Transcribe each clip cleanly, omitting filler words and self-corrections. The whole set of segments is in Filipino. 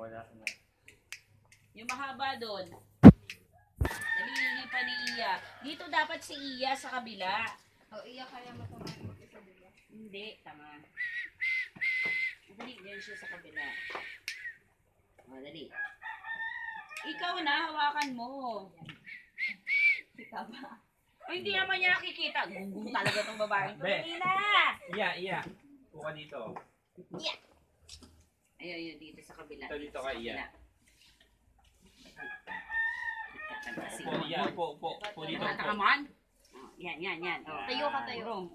wala na. Yung mahaba doon. Nalilili pa ni Iya. Dito dapat si Iya sa kabila. O, Iya kaya matumahin sa dila. Hindi, tama. Dali, yan siya sa kabila. O, dali. Ikaw na, hawakan mo. Kita ba? O, hindi naman niya nakikita. Gunggong talaga tong babaeng. Be. Ina! Iya. Kuha dito. Iya! Ayun, dito sa kabila. Dito ka, Iya. Upo, Iya, upo dito. Nakakaman? Oh, yan. Oh, Tayo ka, tayo. Urong.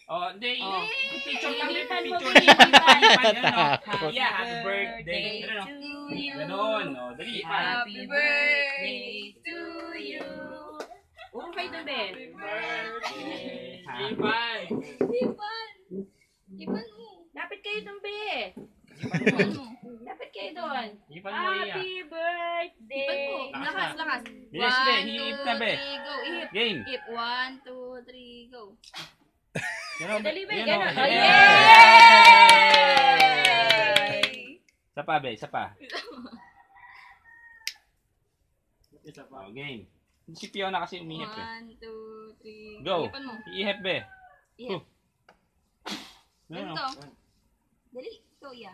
Oh, hindi. Oh. Picture lang yun. Initan mo, Picture initan. lang. Iya, happy birthday. Ano? to you. Ganon. Oh, dali. Happy birthday to you. Urong kayo doon, Ben. Ipay. Ipan mo. Lapit kayo doon, Ben. Ipan mo. Lapit kayo doon. Ipan mo, Iya. Happy birthday. Ipan mo. Lakas. Yes, be. 1, Hiip 2, na, be. 3, go. Ihip. Game. Ihip. 1, 2, 3, go. Ganon. Dali, be. Yan, Ganon. oh. Oh, Yeah. yay! Isa pa, be. Isa pa. Oh, game. Si Fiona kasi umihip eh. 1, 2, 3, Go. Ipan mo. Ihip, be. Ihip. Ganon. Ganito. Dali. Ikaw, Iya.